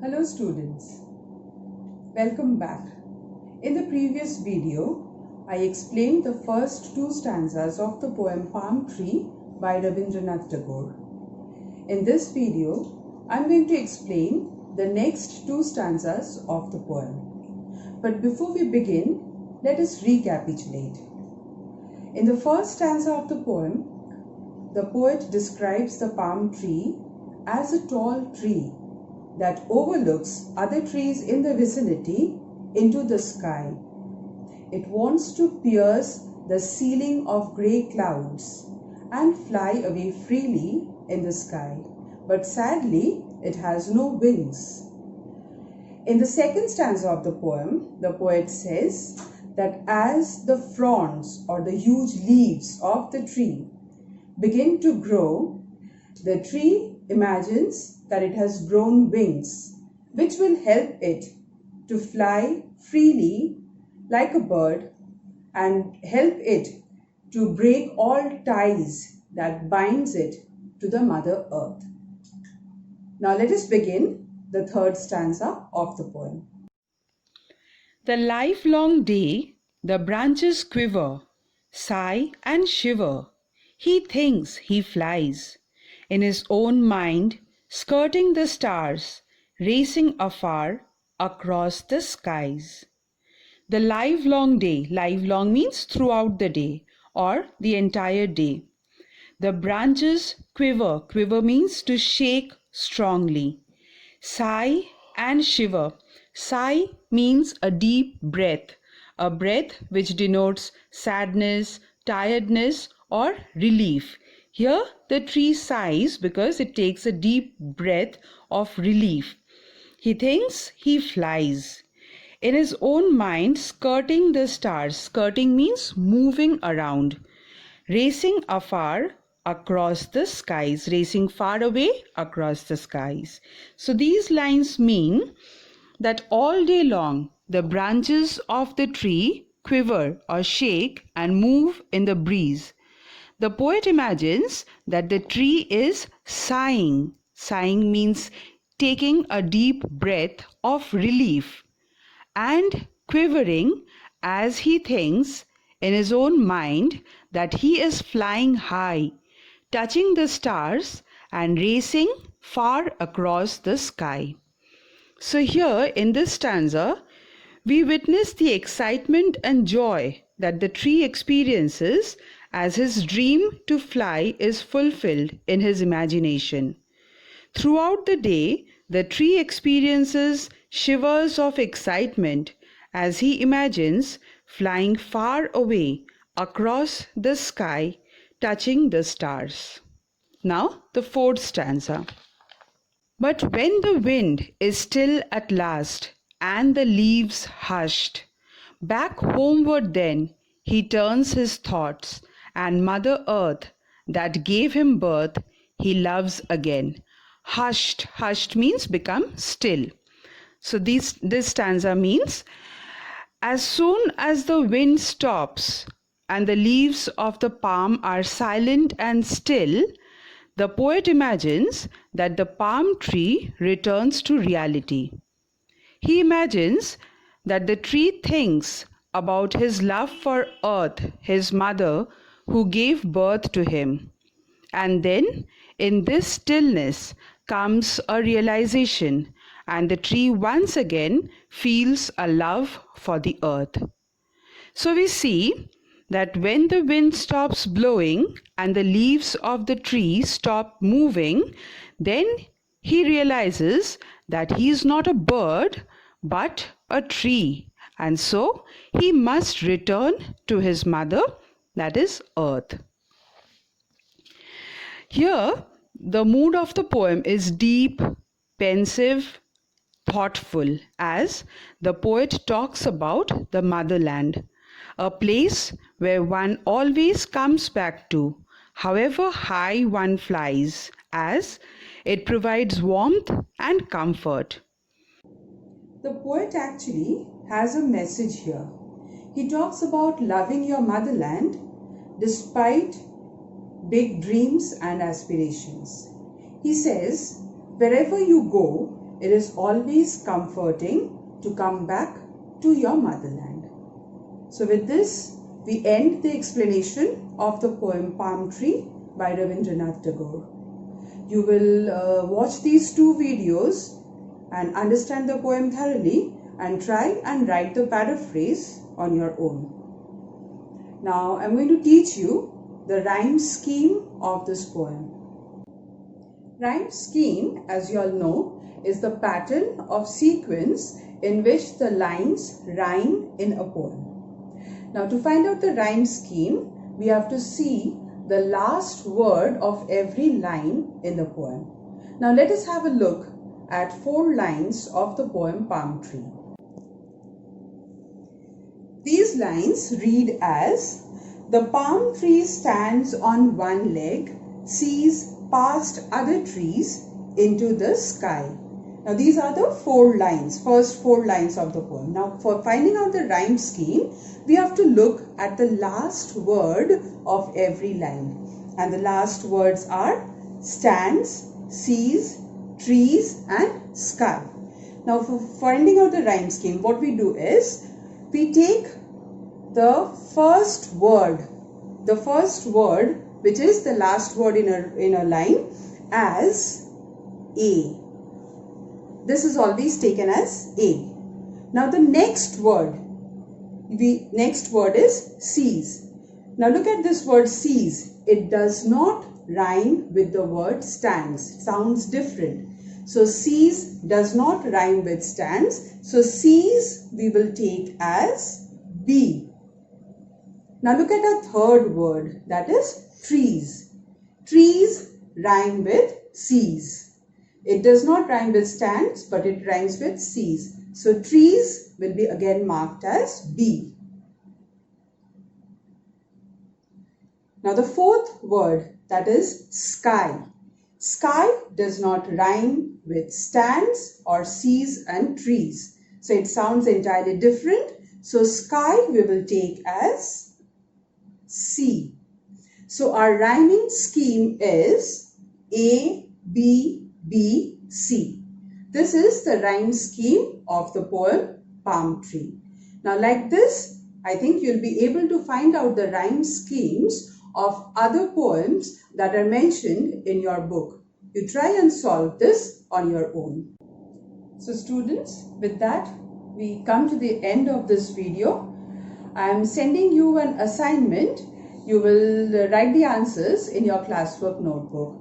Hello students, welcome back. In the previous video, I explained the first two stanzas of the poem Palm Tree by Rabindranath Tagore. In this video, I am going to explain the next two stanzas of the poem. But before we begin, let us recapitulate. In the first stanza of the poem, the poet describes the palm tree as a tall tree that overlooks other trees in the vicinity into the sky. It wants to pierce the ceiling of grey clouds and fly away freely in the sky, but sadly it has no wings. In the second stanza of the poem, the poet says that as the fronds or the huge leaves of the tree begin to grow, the tree imagines that it has grown wings, which will help it to fly freely like a bird and help it to break all ties that binds it to the Mother Earth. Now let us begin the third stanza of the poem. The livelong day, the branches quiver, sigh and shiver. He thinks he flies. In his own mind, skirting the stars, racing afar across the skies. The livelong day, livelong means throughout the day or the entire day. The branches quiver, quiver means to shake strongly. Sigh and shiver. Sigh means a deep breath, a breath which denotes sadness, tiredness or relief. Here the tree sighs because it takes a deep breath of relief. He thinks he flies. In his own mind, skirting the stars. Skirting means moving around. Racing afar across the skies. Racing far away across the skies. So these lines mean that all day long the branches of the tree quiver or shake and move in the breeze. The poet imagines that the tree is sighing. Sighing means taking a deep breath of relief and quivering as he thinks in his own mind that he is flying high, touching the stars and racing far across the sky. So here in this stanza, we witness the excitement and joy that the tree experiences as his dream to fly is fulfilled in his imagination. Throughout the day, the tree experiences shivers of excitement as he imagines flying far away across the sky, touching the stars. Now, the fourth stanza. But when the wind is still at last and the leaves hushed, back homeward then he turns his thoughts, and Mother Earth that gave him birth he loves again. Hushed, hushed means become still. So this stanza means as soon as the wind stops and the leaves of the palm are silent and still, the poet imagines that the palm tree returns to reality. He imagines that the tree thinks about his love for Earth, his mother, who gave birth to him. And then, in this stillness, comes a realization, and the tree once again feels a love for the earth. So we see that when the wind stops blowing and the leaves of the tree stop moving, then he realizes that he is not a bird but a tree, and so he must return to his mother, that is earth. Here the mood of the poem is deep, pensive, thoughtful, as the poet talks about the motherland, a place where one always comes back to, however high one flies, as it provides warmth and comfort. The poet actually has a message here. He talks about loving your motherland despite big dreams and aspirations. He says, wherever you go, it is always comforting to come back to your motherland. So with this, we end the explanation of the poem Palm Tree by Rabindranath Tagore. You will watch these two videos and understand the poem thoroughly and try and write the paraphrase on your own. Now I am going to teach you the rhyme scheme of this poem. Rhyme scheme, as you all know, is the pattern of sequence in which the lines rhyme in a poem. Now to find out the rhyme scheme, we have to see the last word of every line in the poem. Now let us have a look at 4 lines of the poem Palm Tree. These lines read as, "The palm tree stands on one leg, sees past other trees into the sky." Now these are the 4 lines, first 4 lines of the poem. Now for finding out the rhyme scheme, we have to look at the last word of every line. And the last words are stands, sees, trees and sky. Now for finding out the rhyme scheme, what we do is, we take the first word which is the last word in a line as A. This is always taken as A. Now the next word is sees. Now look at this word sees. It does not rhyme with the word stands. It sounds different. So sees does not rhyme with stands. So sees we will take as B. Now look at a third word, that is trees. Trees rhyme with sees. It does not rhyme with stands, but it rhymes with sees. So trees will be again marked as B. Now the fourth word, that is sky. Sky does not rhyme with stands or seas and trees. So it sounds entirely different. So sky we will take as C. So our rhyming scheme is A, B, B, C. This is the rhyme scheme of the poem Palm Tree. Now like this, I think you'll be able to find out the rhyme schemes of other poems that are mentioned in your book. You try and solve this on your own. So students, with that, we come to the end of this video. I am sending you an assignment. You will write the answers in your classwork notebook.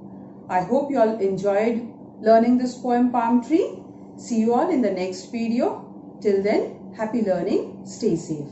I hope you all enjoyed learning this poem Palm Tree. See you all in the next video. Till then, happy learning. Stay safe.